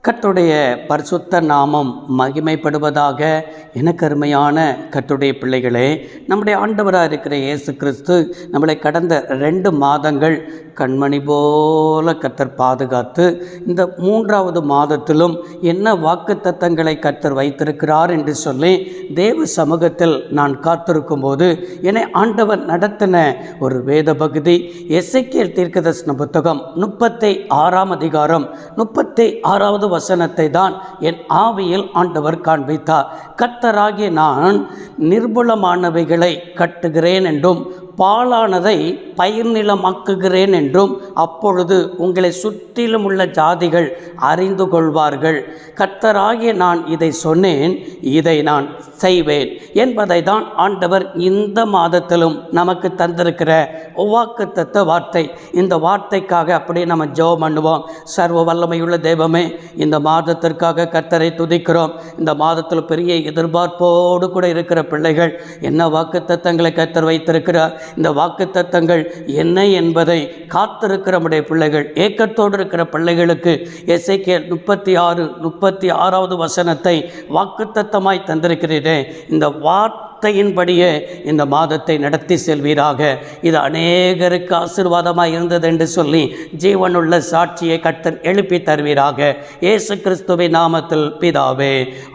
கர்த்தருடைய பரிசுத்த நாமம் மகிமைப்படுவதாக. எனக்கு அருமையான கர்த்தருடைய பிள்ளைகளே, நம்முடைய ஆண்டவராக இருக்கிற இயேசு கிறிஸ்து நம்மளை கடந்த 2 மாதங்கள் கண்மணி போல கர்த்தர் பாதுகாத்து இந்த 3வது மாதத்திலும் என்ன வாக்குத்தத்தங்களை கர்த்தர் வைத்திருக்கிறார் என்று சொல்லி தேவ சமூகத்தில் நான் காத்திருக்கும் போது என்னை ஆண்டவர் நடத்தின ஒரு வேத பகுதி எசேக்கியேல் தீர்க்கதரிசன புத்தகம் 36ஆம் அதிகாரம் 36வது வசனத்தை தான் என் ஆவியில் ஆண்டவர் காண்பித்தார். கர்த்தராகிய நான் நிர்மூலமானவைகளை கட்டுகிறேன் என்றும் பாழானதை பயிர் நிலமாக்குகிறேன் என்றும் அப்பொழுது உங்களை சுற்றிலும் உள்ள ஜாதிகள் அறிந்து கொள்வார்கள். கர்த்தராகிய நான் இதை சொன்னேன், இதை நான் செய்வேன் என்பதை தான் ஆண்டவர் இந்த மாதத்திலும் நமக்கு தந்திருக்கிற வாக்குத்தத்த வார்த்தை. இந்த வார்த்தைக்காக அப்படியே நம்ம ஜெபம் பண்ணுவோம். சர்வ வல்லமையுள்ள தெய்வமே, இந்த மாதத்திற்காக கர்த்தரை துதிக்கிறோம். இந்த மாதத்தில் பெரிய எதிர்பார்ப்போடு கூட இருக்கிற பிள்ளைகள் என்ன வாக்குத்தத்தங்களை கர்த்தர் வைத்திருக்கிறார், இந்த வாக்குத்தத்தங்கள் என்ன என்பதை காத்திருக்கிற நம்முடைய பிள்ளைகள், ஏக்கத்தோடு இருக்கிற பிள்ளைகளுக்கு எசேக்கியேல் 36வது வசனத்தை வாக்குத்தத்தமாய் தந்திருக்கிறேன். இந்த வார்த்தையின்படியே இந்த மாதத்தை நடத்தி செல்வீராக. இது அநேகருக்கு ஆசீர்வாதமாக இருந்தது என்று சொல்லி ஜீவனுள்ள சாட்சியை கர்த்தர் எழுப்பி தருவீராக. இயேசு கிறிஸ்துவின் நாமத்தில் பிதாவே,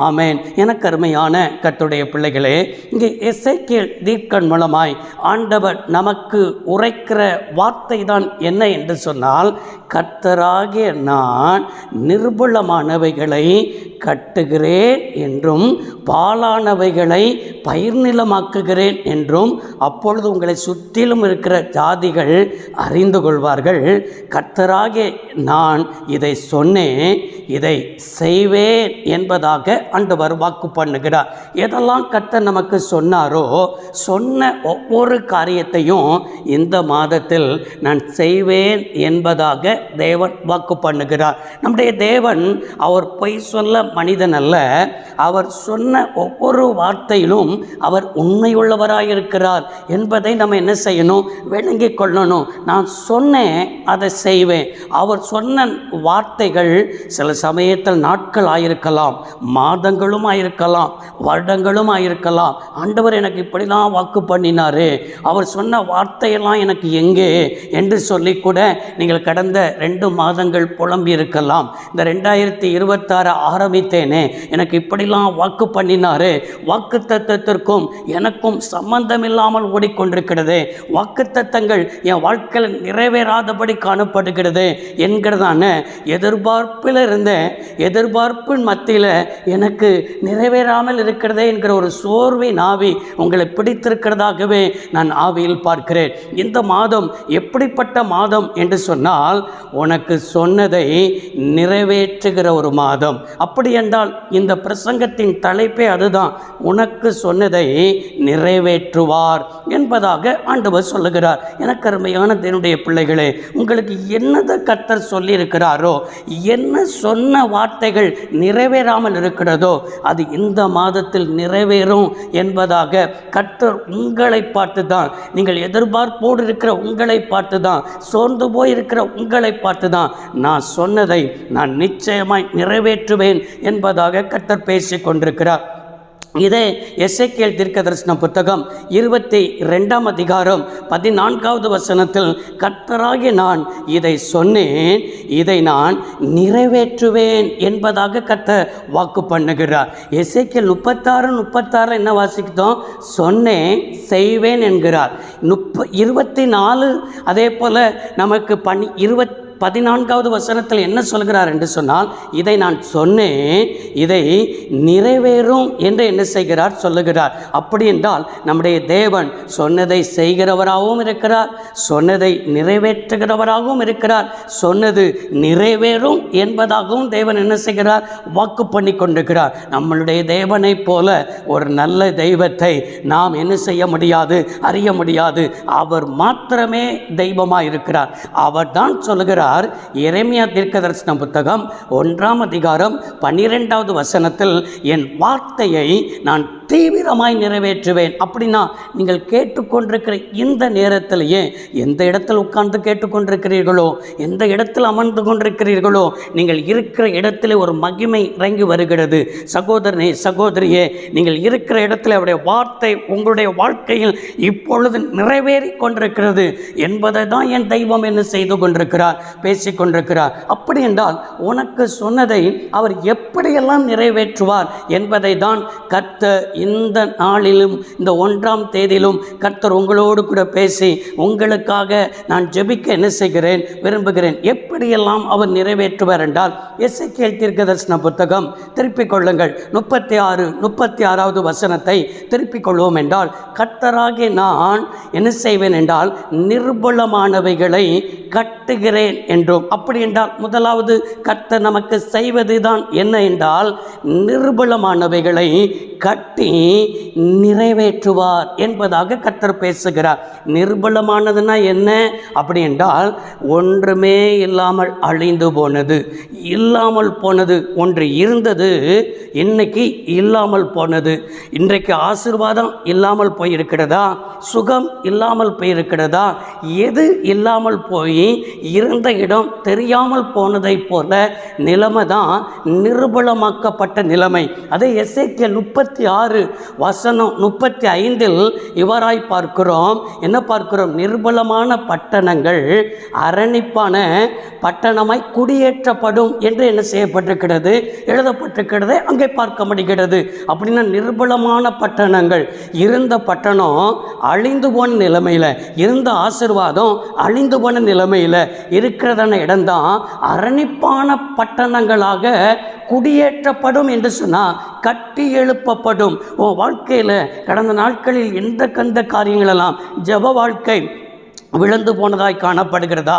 ஆமென். எனக்கு அருமையான கர்த்தருடைய பிள்ளைகளே, இங்கே எசேக்கியேல் தீர்க்கன் மூலமாய் ஆண்டவர் நமக்கு உரைக்கிற வார்த்தை தான் என்ன என்று சொன்னால், கர்த்தராகிய நான் நிர்மூலமானவைகளை கட்டுகிறேன் என்றும் பாழானவைகளை பயிர் நிலமாக்குகிறேன் என்றும் அப்பொழுது உங்களை சுற்றிலும் இருக்கிற ஜாதிகள் அறிந்து கொள்வார்கள். கர்த்தராகிய நான் இதை சொன்னேன், இதை செய்வேன் என்பதாக ஆண்டவர் வாக்கு பண்ணுகிறார். எதெல்லாம் கர்த்தர் நமக்கு சொன்னாரோ, சொன்ன ஒவ்வொரு காரியத்தையும் இந்த மாதத்தில் நான் செய்வேன் என்பதாக தேவன் வாக்கு பண்ணுகிறார். நம்முடைய தேவன் அவர் பொய் சொல்ல மனிதன் அல்ல. அவர் சொன்ன ஒவ்வொரு வார்த்தையிலும் அவர் உண்மையுள்ளவராயிருக்கிறார் என்பதை நம்ம என்ன செய்யணும், விளங்கிக் கொள்ளணும். நான் சொன்னேன், அதை செய்வேன். அவர் சொன்ன வார்த்தைகள் சில சமயத்தில் நாட்கள் ஆயிருக்கலாம், மாதங்களும் ஆயிருக்கலாம், வருடங்களும் ஆயிருக்கலாம். ஆண்டவர் எனக்கு இப்படிலாம் வாக்கு பண்ணினாரு, அவர் சொன்ன வார்த்தையெல்லாம் எனக்கு எங்கே என்று சொல்லி கூட நீங்கள் கடந்த 2 மாதங்கள் புலம்பி இருக்கலாம். இந்த 2026 ஆரம்பித்தேனே, எனக்கு இப்படிலாம் வாக்கு பண்ணினாரு, வாக்கு தத்தத்திற்கும் எனக்கும் சம்பந்தம் இல்லாமல் ஓடிக்கொண்டிருக்கிறது, வாக்கு தத்தங்கள் என் வாழ்க்கையில் நிறைவேறாதபடி காணப்படுகிறது என்கிறதான எதிர்பார்ப்பில் இருந்தேன். எதிர்பார்ப்பின் மத்தியில் எனக்கு நிறைவேறாமல் இருக்கிறதே என்கிற ஒரு சோர்வின் ஆவி உங்களை பிடித்திருக்கிறதாகவே நான் ஆவியில் பார்க்கிறேன். இந்த மாதம் எப்படிப்பட்ட மாதம் என்று சொன்னால், உனக்கு சொன்னதை நிறைவேற்றுகிற ஒரு மாதம். அப்படி என்றால் இந்த பிரசங்கத்தின் தலைப்பே அதுதான், உனக்கு சொன்னதை நிறைவேற்றுவார் என்பதாக ஆண்டவர் சொல்லுகிறார். எனக்கு அருமையான தேவனுடைய பிள்ளைகளே, உங்களுக்கு என்னதை கர்த்தர் சொல்லி இருக்கிறாரோ, என்ன சொன்ன வார்த்தைகள் நிறைவேறாமல் இருக்கிறதோ, அது இந்த மாதத்தில் நிறைவேறும் என்பதாக கர்த்தர் உங்களை பார்த்து தான், நீங்கள் எதிர்பார்ப்போடு இருக்கிற உங்களை பார்த்து தான், சோர்ந்து போயிருக்கிற உங்களை பார்த்து தான், நான் சொன்னதை நான் நிச்சயமாய் நிறைவேற்றுவேன் என்பதாக கர்த்தர் பேசிக் கொண்டிருக்கிறார். இதே எசேக்கியேல் தீர்க்கதரிசன புத்தகம் 22ஆம் அதிகாரம் 14வது வசனத்தில், கர்த்தராகிய நான் இதை சொன்னேன், இதை நான் நிறைவேற்றுவேன் என்பதாக கர்த்தர் வாக்கு பண்ணுகிறார். எசேக்கியேல் 36 என்ன வாசிக்கிறோம், சொன்னேன் செய்வேன் என்கிறார். 24 அதே போல் நமக்கு 14வது வசனத்தில் என்ன சொல்கிறார் என்று சொன்னால், இதை நான் சொன்னேன், இதை நிறைவேறும் என்று என்ன செய்கிறார், சொல்லுகிறார். அப்படி என்றால் நம்முடைய தேவன் சொன்னதை செய்கிறவராகவும் இருக்கிறார், சொன்னதை நிறைவேற்றுகிறவராகவும் இருக்கிறார், சொன்னது நிறைவேறும் என்பதாகவும் தேவன் என்ன செய்கிறார், வாக்கு பண்ணி கொண்டிருக்கிறார். நம்மளுடைய தேவனை போல ஒரு நல்ல தெய்வத்தை நாம் என்ன செய்ய முடியாது, அறிய முடியாது. அவர் மாத்திரமே தெய்வமாக இருக்கிறார். அவர் தான் சொல்லுகிறார், சொல்லுகிறார். எரேமியா தீர்க்கதரிசன புத்தகம் 1ஆம் அதிகாரம் 12வது வசனத்தில், என் வார்த்தையை நான் தீவிரமாய் நிறைவேற்றுவேன். அப்படின்னா நீங்கள் கேட்டுக்கொண்டிருக்கிற இந்த நேரத்திலேயே எந்த இடத்தில் உட்கார்ந்து கேட்டுக்கொண்டிருக்கிறீர்களோ, எந்த இடத்தில் அமர்ந்து கொண்டிருக்கிறீர்களோ, நீங்கள் இருக்கிற இடத்திலே ஒரு மகிமை இறங்கி வருகிறது. சகோதரனே, சகோதரியே, நீங்கள் இருக்கிற இடத்துல அவருடைய வார்த்தை உங்களுடைய வாழ்க்கையில் இப்பொழுது நிறைவேறி கொண்டிருக்கிறது என்பதை தான் என் தெய்வம் என்ன செய்து கொண்டிருக்கிறார், பேசி கொண்டிருக்கிறார். அப்படி என்றால் உனக்கு சொன்னதை அவர் எப்படியெல்லாம் நிறைவேற்றுவார் என்பதை தான் கர்த்தர் இந்த நாளிலும் இந்த 1ஆம் தேதியிலும் கர்த்தர் உங்களோடு கூட பேசி உங்களுக்காக நான் ஜெபிக்க என்ன செய்கிறேன், விரும்புகிறேன். எப்படியெல்லாம் அவர் நிறைவேற்றுவார் என்றால், எசேக்கியேல் தீர்க்கதரிசன புத்தகம் திருப்பிக் கொள்ளுங்கள், 36வது வசனத்தை திருப்பிக் கொள்வோம் என்றால், கர்த்தராகிய நான் என்ன செய்வேன் என்றால் நிர்பலமானவைகளை கட்டுகிறேன் என்றும். அப்படி என்றால் முதலாவது கர்த்தர் நமக்கு செய்வதுதான் என்ன என்றால், நிர்பலமானவைகளை கட்டி நிறைவேற்றுவார் என்பதாக கர்த்தர் பேசுகிறார். நிர்பலமானதுன்னா என்ன அப்படி என்றால், ஒன்றுமே இல்லாமல் அழிந்து போனது, இல்லாமல் போனது. ஒன்று இருந்தது, இன்னைக்கு இல்லாமல் போனது. இன்றைக்கு ஆசீர்வாதம் இல்லாமல் போயிருக்கிறதா, சுகம் இல்லாமல் போயிருக்கிறதா, எது இல்லாமல் போய் இருந்த இடம் தெரியாமல் போனதை போல நிலைமை தான் நிர்பலமாக்கப்பட்ட நிலைமை. அதை எசேக்கியேல் 36 வசனம் 35 இவராய் பார்க்கிறோம். என்ன பார்க்கிறோம்? நிர்பலமான பட்டணங்கள் அரணிப்பான பட்டணமாய் குடியேற்றப்படும் என்று என்ன செய்யப்பட்டிருக்கிறது, எழுதப்பட்டிருக்கிறது, அங்கே பார்க்க முடிகிறது. அப்படின்னா நிர்பலமான பட்டணங்கள், இருந்த பட்டணம் அழிந்து போன நிலைமையில், இருந்த ஆசீர்வாதம் அழிந்து போன நிலைமையில் இருக்கிறதான இடம்தான் அரணிப்பான பட்டணங்களாக குடியேற்றப்படும் என்று சொன்னால் கட்டி எழுப்பப்படும். உன் வாழ்க்கையில் கடந்த நாட்களில் எந்த கண்ட காரியங்களெல்லாம் ஜெப வாழ்க்கை விழுந்து போனதாய் காணப்படுகிறதா,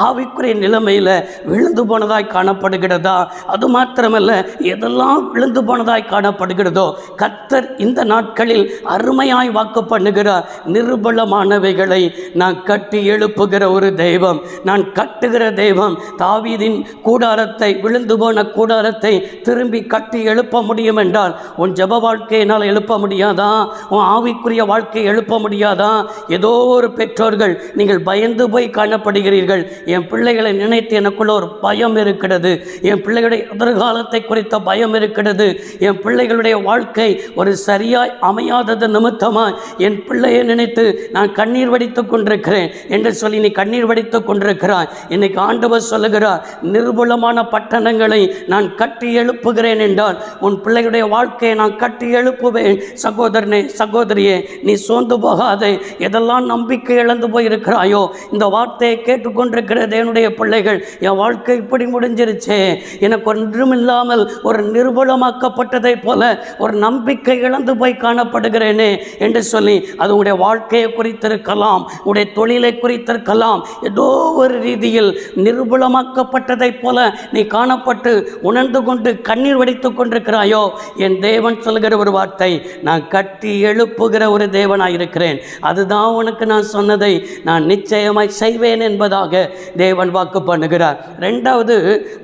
ஆவிக்குரிய நிலைமையில் விழுந்து போனதாய் காணப்படுகிறதா, அது மாத்திரமல்ல எதெல்லாம் விழுந்து போனதாய் காணப்படுகிறதோ கர்த்தர் இந்த நாட்களில் அருமையாய் வாக்கு பண்ணுகிறார். நிர்பலமானவைகளை நான் கட்டி எழுப்புகிற ஒரு தெய்வம், நான் கட்டுகிற தெய்வம். தாவீதின் கூடாரத்தை, விழுந்து போன கூடாரத்தை திரும்பி கட்டி எழுப்ப முடியும் என்றால் உன் ஜெப வாழ்க்கையினால் எழுப்ப முடியாதா? உன் ஆவிக்குரிய வாழ்க்கையை எழுப்ப முடியாதா? ஏதோ ஒரு பெற்றோர்கள் நீங்கள் பயந்து போய் காணப்படுகிறீர்கள். என் பிள்ளைகளை நினைத்து எனக்குள்ள ஒரு பயம் இருக்கிறது, என் பிள்ளைகளுடைய எதிர்காலத்தை குறித்த பயம் இருக்கிறது, என் பிள்ளைகளுடைய வாழ்க்கை ஒரு சரியாய் அமையாதது நிமித்தமாக என் பிள்ளையை நினைத்து நான் கண்ணீர் வடித்துக் கொண்டிருக்கிறேன் என்று சொல்லி நீ கண்ணீர் வடித்துக் கொண்டிருக்கிறாய். இன்னைக்கு ஆண்டவர் சொல்லுகிறார், நிர்பலமான பட்டணங்களை நான் கட்டி எழுப்புகிறேன் என்றால் உன் பிள்ளைகளுடைய வாழ்க்கையை நான் கட்டி எழுப்புவேன். சகோதரனே, சகோதரியே, நீ சோர்ந்து போகாதே. எதெல்லாம் நம்பிக்கை இழந்து போயிருக்கிறாயோ, இந்த வார்த்தையை கேட்டுக்கொண்டிருக்கிற தேவனுடைய பிள்ளைகள், என் வாழ்க்கை இப்படி முடிஞ்சிருச்சே, எனக்கு ஒன்றுமில்லாமல் ஒரு நிர்பலமாக்கப்பட்டதை போல ஒரு நம்பிக்கை இழந்து போய் காணப்படுகிறேனே என்று சொல்லி, அது உங்களுடைய வாழ்க்கையை குறித்திருக்கலாம், உடைய தொழிலை குறித்திருக்கலாம், ஏதோ ஒரு ரீதியில் நிர்பலமாக்கப்பட்டதை போல நீ காணப்பட்டு உணர்ந்து கொண்டு கண்ணீர் வடித்துக் கொண்டிருக்கிறாயோ, என் தேவன் சொல்கிற ஒரு வார்த்தை, நான் கட்டி எழுப்புகிற ஒரு தேவனாயிருக்கிறேன். அதுதான் உனக்கு நான் சொன்னதை நான் நிச்சயமாய் செய்வேன் என்பதாக தேவன் வாக்கு பண்ணுகிறார். இரண்டாவது,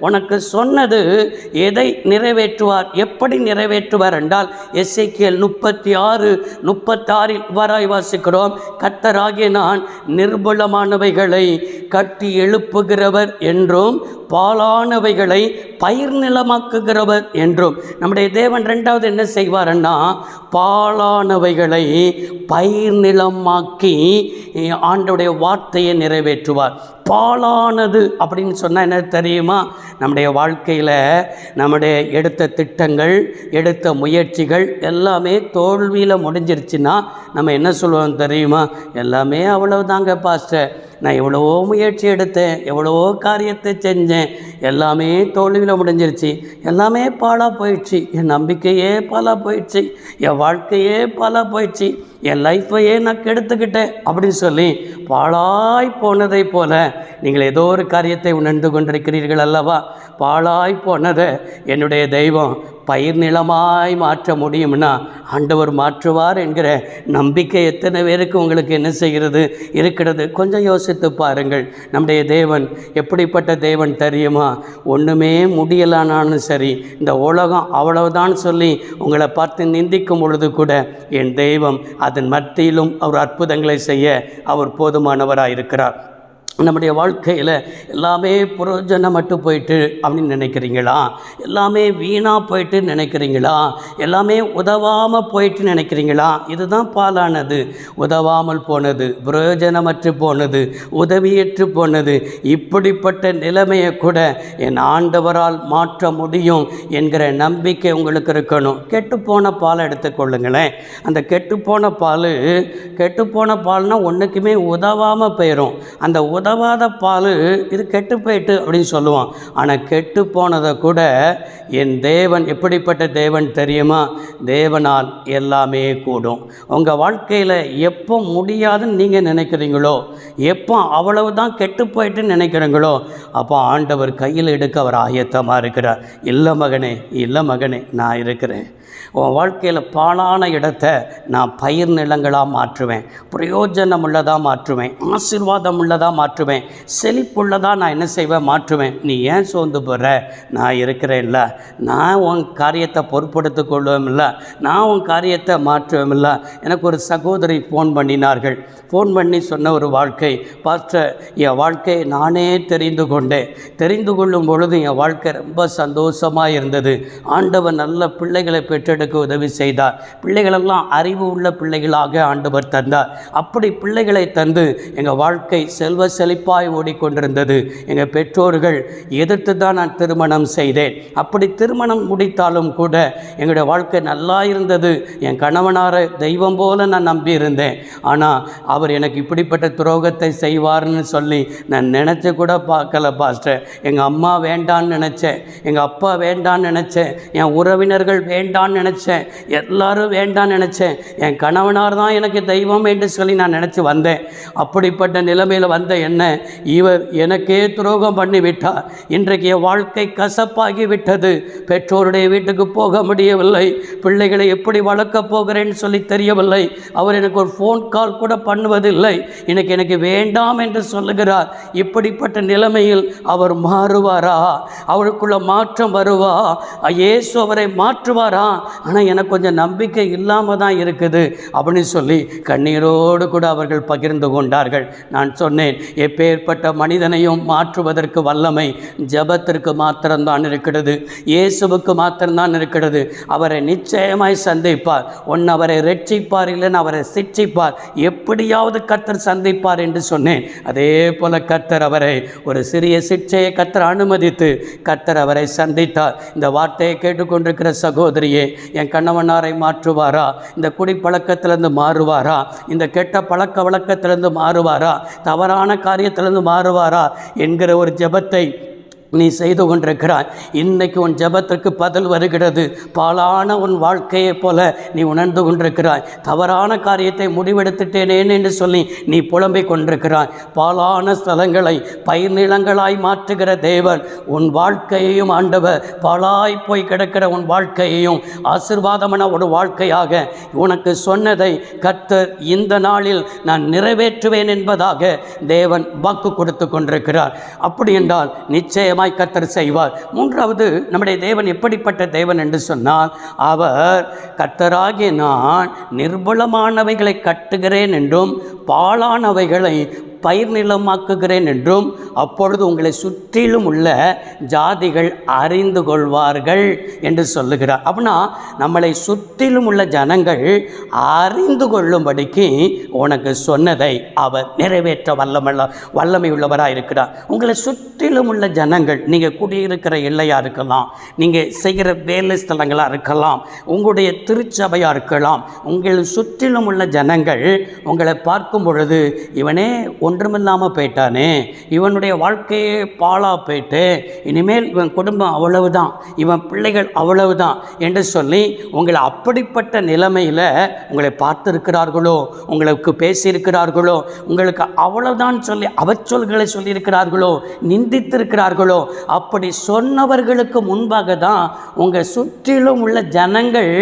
உனக்கு சொன்னது எதை நிறைவேற்றுவார், எப்படி நிறைவேற்றுவார் என்றால், எசேக்கியேல் 36 வராய் வாசிக்கிறோம். கர்த்தராகிய நான் நிர்பலமானவைகளை கட்டி எழுப்புகிறவர் என்றும் பாலானவைகளை பயிர் நிலமாக்குகிறவர் என்றும். நம்முடைய தேவன் இரண்டாவது என்ன செய்வார்னா, பாலானவைகளை பயிர் நிலமாக்கி ஆண்டவருடைய வார்த்தையை நிறைவேற்றுவார். பாலானது அப்படின்னு சொன்னால் என்ன தெரியுமா? நம்முடைய வாழ்க்கையில் நம்முடைய எடுத்த திட்டங்கள், எடுத்த முயற்சிகள் எல்லாமே தோல்வியில் முடிஞ்சிருச்சுன்னா நம்ம என்ன சொல்லுவோம் தெரியுமா? எல்லாமே அவ்வளவுதாங்க பாஸ்டர், நான் எவ்வளவோ முயற்சி எடுத்தேன், எவ்வளவோ காரியத்தை செஞ்சேன், எல்லாமே தோல்வியில் முடிஞ்சிருச்சு, எல்லாமே பாலாக போயிடுச்சு, என் நம்பிக்கையே பாலாக போயிடுச்சு, என் வாழ்க்கையே பாலாக போயிடுச்சு, என் லைஃப்பையே நான் கெடுத்துக்கிட்டேன் அப்படின்னு சொல்லி பாழாய் போனதை போல நீங்கள் ஏதோ ஒரு காரியத்தை உணர்ந்து கொண்டிருக்கிறீர்கள் அல்லவா? பாழாய் போனதை என்னுடைய தெய்வம் பயிர் நிலமாய் மாற்ற முடியும்னா ஆண்டவர் மாற்றுவார் என்கிற நம்பிக்கை எத்தனை பேருக்கு உங்களுக்கு என்ன செய்கிறது இருக்கிறது? கொஞ்சம் யோசித்து பாருங்கள். நம்முடைய தேவன் எப்படிப்பட்ட தேவன் தெரியுமா? ஒன்றுமே முடியலானாலும் சரி, இந்த உலகம் அவ்வளவுதான் சொல்லி உங்களை பார்த்து நிந்திக்கும் பொழுது கூட என் தெய்வம் அதன் மத்தியிலும் அவர் அற்புதங்களை செய்ய அவர் போதுமானவராக இருக்கிறார். நம்முடைய வாழ்க்கையில் எல்லாமே புரோஜனம் மட்டும் போயிட்டு அப்படின்னு நினைக்கிறீங்களா? எல்லாமே வீணாக போயிட்டு நினைக்கிறீங்களா? எல்லாமே உதவாமல் போயிட்டு நினைக்கிறீங்களா? இதுதான் பாலானது. உதவாமல் போனது, பிரயோஜனமற்று போனது, உதவியற்று போனது. இப்படிப்பட்ட நிலைமையை கூட என் ஆண்டவரால் மாற்ற முடியும் என்கிற நம்பிக்கை உங்களுக்கு இருக்கணும். கெட்டுப்போன பாலை எடுத்துக்கொள்ளுங்களேன். அந்த கெட்டுப்போன பால்னால் ஒன்றுக்குமே உதவாமல் போயிடும். அந்த உதவாத பால் இது கெட்டு போயிட்டு அப்படின்னு சொல்லுவான். ஆனால் கெட்டு போனதை கூட என் தேவன் எப்படிப்பட்ட தேவன் தெரியுமா? தேவனால் எல்லாமே கூடும். உங்கள் வாழ்க்கையில் எப்போ முடியாதுன்னு நீங்கள் நினைக்கிறீங்களோ, எப்போ அவ்வளவுதான் கெட்டு போயிட்டுன்னு நினைக்கிறீங்களோ, அப்போ ஆண்டவர் கையில் எடுக்க அவர் ஆயத்தமாக இருக்கிறார். இல்லை மகனே நான் இருக்கிறேன். உன் வாழ்க்கையில் பாழான இடத்தை நான் பயிர் நிலங்களாக மாற்றுவேன், பிரயோஜனம் உள்ளதாக மாற்றுவேன், ஆசீர்வாதம் உள்ளதாக மாற்றுவேன், செழிப்புள்ளதாக நான் என்ன செய்வேன்? மாற்றுவேன். நீ ஏன் சோர்ந்து போகிற? நான் இருக்கிறேன்ல, நான் உன் காரியத்தை பொறுப்படுத்தி கொள்வேன்ல, நான் உன் காரியத்தை மாற்றுவேன்ல. எனக்கு ஒரு சகோதரி ஃபோன் பண்ணினார்கள். ஃபோன் பண்ணி சொன்ன ஒரு வாழ்க்கை, பாஸ்டர் என் வாழ்க்கையை நானே தெரிந்து கொள்ளும் பொழுது என் வாழ்க்கை ரொம்ப சந்தோஷமாக இருந்தது. ஆண்டவர் நல்ல பிள்ளைகளை பெற்றெடுக்க உதவி செய்தார். பிள்ளைகளெல்லாம் அறிவு உள்ள பிள்ளைகளாக ஆண்டவர் தந்தார். அப்படி பிள்ளைகளை தந்து எங்கள் வாழ்க்கை செல்வ செழிப்பாய் ஓடிக்கொண்டிருந்தது. எங்கள் பெற்றோர்கள் எதிர்த்து தான் நான் திருமணம் செய்தேன். அப்படி திருமணம் முடித்தாலும் கூட எங்களுடைய வாழ்க்கை நல்லா இருந்தது. என் கணவனாரை தெய்வம் போல நான் நம்பி இருந்தேன். ஆனால் அவர் எனக்கு இப்படிப்பட்ட துரோகத்தை செய்வார்னு சொல்லி நான் நினச்சி கூட பார்க்கல பாஸ்டர். எங்கள் அம்மா வேண்டான்னு நினச்சேன், எங்கள் அப்பா வேண்டான்னு நினச்சேன், என் உறவினர்கள் வேண்டான்னு நினச்சேன், எல்லாரும் வேண்டான்னு நினச்சேன். என் கணவனார் தான் எனக்கு தெய்வம் என்று சொல்லி நான் நினச்சி வந்தேன். அப்படிப்பட்ட நிலைமையில் வந்த என்ன இவர் எனக்கே துரோகம் பண்ணிவிட்டார். இன்றைக்கு என் வாழ்க்கை கசப்பாகி விட்டது. பெற்றோருடைய வீட்டுக்கு போக முடியவில்லை, பிள்ளைகளை எப்படி வளர்க்கப் போகிறேன்னு சொல்லி தெரியவில்லை. அவர் எனக்கு ஒரு ஃபோன் கால் கூட பண்ணுவதில்லை. இன்னைக்கு எனக்கு வேண்டாம் என்று சொல்லுகிறார். இப்படிப்பட்ட நிலைமையில் அவர் மாறுவாரா? அவருக்குள்ள மாற்றம் வருவா? இயேசு அவரை மாற்றுவாரா? ஆனால் எனக்கு கொஞ்சம் நம்பிக்கை இல்லாமல் தான் இருக்குது அப்படின்னு சொல்லி கண்ணீரோடு கூட அவர்கள் பகிர்ந்து கொண்டார்கள். நான் சொன்னேன், எப்பேற்பட்ட மனிதனையும் மாற்றுவதற்கு வல்லமை ஜெபத்திற்கு மாத்திரம்தான் இருக்கிறது, இயேசுவுக்கு மாத்திரம்தான் இருக்கிறது. அவரை நிச்சயமாய் சந்திப்பார். அவரை ரட்சிப்பார், இல்லைன்னு அவரை சிட்சிப்பார். எப்படியாவது கர்த்தர் சந்திப்பார் என்று சொன்னேன். அதே போல கர்த்தர் அவரை ஒரு சிறிய சிட்சையை கர்த்தர் அனுமதித்து கர்த்தர் அவரை சந்தித்தார். இந்த வார்த்தையை கேட்டுக்கொண்டிருக்கிற சகோதரியே, என் கணவனாரை மாற்றுவாரா? இந்த குடிப்பழக்கத்திலிருந்து மாறுவாரா? இந்த கெட்ட பழக்க வழக்கத்திலிருந்து மாறுவாரா? தவறான காரியத்திலிருந்து மாறுவாரா என்கிற ஒரு ஜெபத்தை நீ செய்து கொண்டிருக்கிறாய். இன்றைக்கு உன் ஜெபத்திற்கு பதில் வருகிறது. பாலான உன் வாழ்க்கையை போல நீ உணர்ந்து கொண்டிருக்கிறாய். தவறான காரியத்தை முடிவெடுத்துட்டேனேன் என்று சொல்லி நீ புலம்பிக் கொண்டிருக்கிறாய். பாலான ஸ்தலங்களை பயிர் நிலங்களாய் மாற்றுகிற தேவன் உன் வாழ்க்கையையும் ஆண்டவர் பாலாய் போய் கிடக்கிற உன் வாழ்க்கையையும் ஆசீர்வாதமான ஒரு வாழ்க்கையாக உனக்கு சொன்னதை கர்த்தர் இந்த நாளில் நான் நிறைவேற்றுவேன் என்பதாக தேவன் வாக்கு கொடுத்து கொண்டிருக்கிறார். அப்படி என்றால் நிச்சயமாக கர்த்தர் செய்வார். மூன்றாவது, நம்முடைய தேவன் எப்படிப்பட்ட தேவன் என்று சொன்னால், அவர் கர்த்தராகிய நான் நிர்பலமானவைகளை கட்டுகிறேன் என்றும் பாழானவைகளை பயிர் நிலமாக்குகிறேன் என்றும் அப்பொழுது உங்களை சுற்றிலும் உள்ள ஜாதிகள் அறிந்து கொள்வார்கள் என்று சொல்லுகிறார். அப்படின்னா நம்மளை சுற்றிலும் உள்ள ஜனங்கள் அறிந்து கொள்ளும்படிக்கு உனக்கு சொன்னதை அவர் நிறைவேற்ற வல்லமை உள்ளவராக இருக்கிறார். உங்களை சுற்றிலும் உள்ள ஜனங்கள், நீங்கள் குடியிருக்கிற எல்லையாக இருக்கலாம், நீங்கள் செய்கிற வேலை ஸ்தலங்களாக இருக்கலாம், உங்களுடைய திருச்சபையாக இருக்கலாம், உங்களை சுற்றிலும் உள்ள ஜனங்கள் உங்களை பார்க்கும் பொழுது இவனே ஒன்றுமில்லாமல் போயிட்டானே, இவனுடைய வாழ்க்கையே பாழா போயிட்டு, இனிமேல் இவன் குடும்பம் அவ்வளவுதான், இவன் பிள்ளைகள் அவ்வளவுதான் என்று சொல்லி உங்களை அப்படிப்பட்ட நிலைமையில் உங்களை பார்த்துருக்கிறார்களோ, உங்களுக்கு பேசியிருக்கிறார்களோ, உங்களுக்கு அவ்வளவுதான் சொல்லி அவச்சொல்களை சொல்லியிருக்கிறார்களோ, நிந்தித்திருக்கிறார்களோ, அப்படி சொன்னவர்களுக்கு முன்பாக தான் உங்கள் சுற்றிலும் உள்ள ஜனங்கள்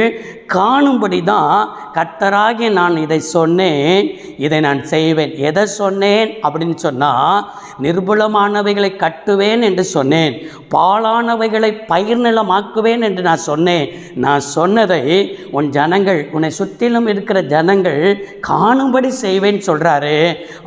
காணும்படி தான் கர்த்தராகிய நான் இதை சொன்னேன், இதை நான் செய்வேன். எதை சொன்னேன் அப்படின்னு சொன்னால், நிர்புலமானவைகளை கட்டுவேன் என்று சொன்னேன், பாழானவைகளை பயிர் நிலமாக்குவேன் என்று நான் சொன்னேன். நான் சொன்னதை உன் ஜனங்கள், உன்னை சுற்றிலும் இருக்கிற ஜனங்கள் காணும்படி செய்வேன் சொல்கிறாரு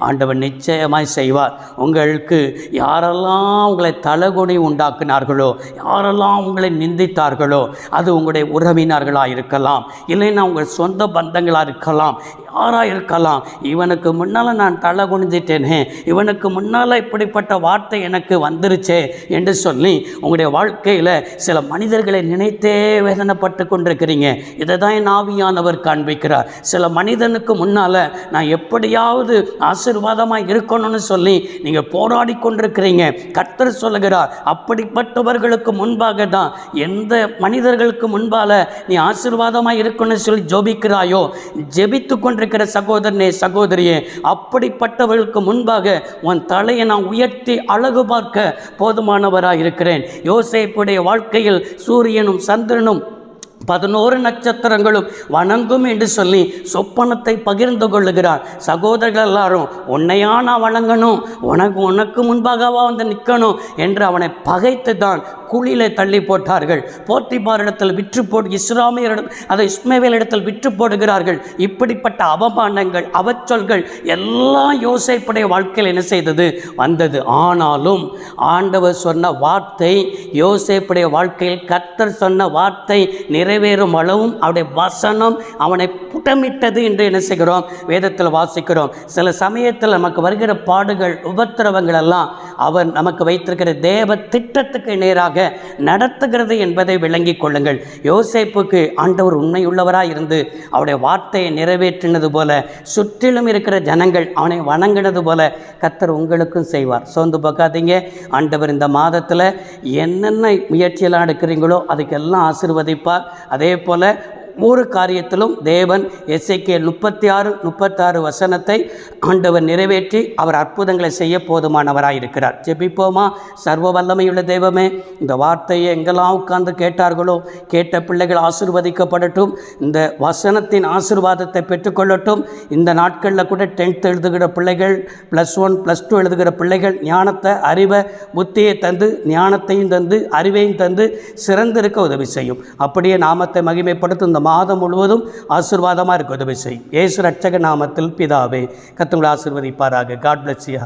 ஆண்டவர். நிச்சயமாய் செய்வார். உங்களுக்கு யாரெல்லாம் உங்களை தலகுனி உண்டாக்குனார்களோ, யாரெல்லாம் உங்களை நிந்தித்தார்களோ, அது உங்களுடைய உறவினர்களாக இருக்கலாம், இல்லைன்னா உங்கள் சொந்த பந்தங்களாக இருக்கலாம், யாராக இருக்கலாம். இவனுக்கு முன்னால் நான் தலை குனிஞ்சிட்டேனே, இவனுக்கு முன்னால் இப்படிப்பட்ட வார்த்தை எனக்கு வந்துருச்சே என்று சொல்லி உங்களுடைய வாழ்க்கையில் சில மனிதர்களை நினைத்தே வேதனைப்பட்டு கொண்டிருக்கிறீங்க. இதை தான் என் ஆவியானவர் காண்பிக்கிறார். சில மனிதனுக்கு முன்னால் நான் எப்படியாவது ஆசீர்வாதமாக இருக்கணும்னு சொல்லி நீங்கள் போராடி கொண்டிருக்கிறீங்க. கர்த்தர் சொல்லுகிறார், அப்படிப்பட்டவர்களுக்கு முன்பாக தான், எந்த மனிதர்களுக்கு முன்பால் நீ ஆசீர்வாதமாக இருக்கணும்னு சொல்லி ஜெபிக்கிறாயோ, ஜெபித்து கொண்டிருக்கிற சகோதரனே, சகோதரியே, அப்படிப்பட்டவர்களுக்கு முன்பாக உன் தலையை நான் உயர்த்தி அழகு பார்க்க போதுமானவராக இருக்கிறேன். யோசேப்புடைய வாழ்க்கையில் சூரியனும் சந்திரனும் 11 நட்சத்திரங்களும் வணங்கும் என்று சொல்லி சொப்பனத்தை பகிர்ந்து கொள்ளுகிறார். சகோதரர்கள் எல்லாரும், உன்னையா நான் வணங்கணும், உனக்கு முன்பாகவா வந்து நிற்கணும் என்று அவனை பகைத்து தான் குழியிலே தள்ளி போட்டார்கள். போத்திபாரிடத்தில் விற்று போட்டு இஸ்மவேல் இடத்தில் விற்று போடுகிறார்கள். இப்படிப்பட்ட அவமானங்கள், அவச்சொல்கள் எல்லாம் யோசேப்புடைய வாழ்க்கையில் என்ன செய்தது? வந்தது. ஆனாலும் ஆண்டவர் சொன்ன வார்த்தை, யோசேப்புடைய வாழ்க்கையில் கர்த்தர் சொன்ன வார்த்தை நிறைவேறும் அளவும் அவருடைய வசனம் அவனை புட்டமிட்டது என்று என்ன செய்கிறோம்? வேதத்தில் வாசிக்கிறோம். சில சமயத்தில் நமக்கு வருகிற பாடுகள், உபத்திரவங்கள் எல்லாம் அவர் நமக்கு வைத்திருக்கிற தேவ திட்டத்துக்கு நேராக நடத்துகிறது என்பதை விளங்கிக் கொள்ளுங்கள். யோசேப்புக்கு ஆண்டவர் உண்மையுள்ளவராக இருந்து அவருடைய வார்த்தையை நிறைவேற்றினது போல, சுற்றிலும் இருக்கிற ஜனங்கள் அவனை வணங்கினது போல கர்த்தர் உங்களுக்கும் செய்வார். சோர்ந்து பார்க்காதீங்க. ஆண்டவர் இந்த மாதத்தில் என்னென்ன முயற்சியெல்லாம் எடுக்கிறீங்களோ அதுக்கெல்லாம் ஆசீர்வதிப்பார். அதே போல் ஒவ்வொரு காரியத்திலும் தேவன் எசேக்கியேல் 36 வசனத்தை ஆண்டவர் நிறைவேற்றி அவர் அற்புதங்களை செய்ய போதுமானவராக இருக்கிறார். ஜெபிப்போமா? சர்வ வல்லமையுள்ள தெய்வமே, இந்த வார்த்தையை எங்கெல்லாம் உட்கார்ந்து கேட்டார்களோ, கேட்ட பிள்ளைகள் ஆசீர்வதிக்கப்படட்டும், இந்த வசனத்தின் ஆசீர்வாதத்தை பெற்றுக்கொள்ளட்டும். இந்த நாட்களில் கூட 10th எழுதுகிற பிள்ளைகள், +1 +2 எழுதுகிற பிள்ளைகள் ஞானத்தை, அறிவை, புத்தியை தந்து, ஞானத்தையும் தந்து, அறிவையும் தந்து சிறந்திருக்க உதவி செய்யும். அப்படியே நாமத்தை மகிமைப்படுத்தும். இந்த மாதம் முழுவதும் ஆசீர்வாதமாக இருக்க உதவி செய்யும். இயேசு ரட்சக நாமத்தில் பிதாவே. கர்த்தர் உங்களை ஆசீர்வதிப்பாராக. God bless you.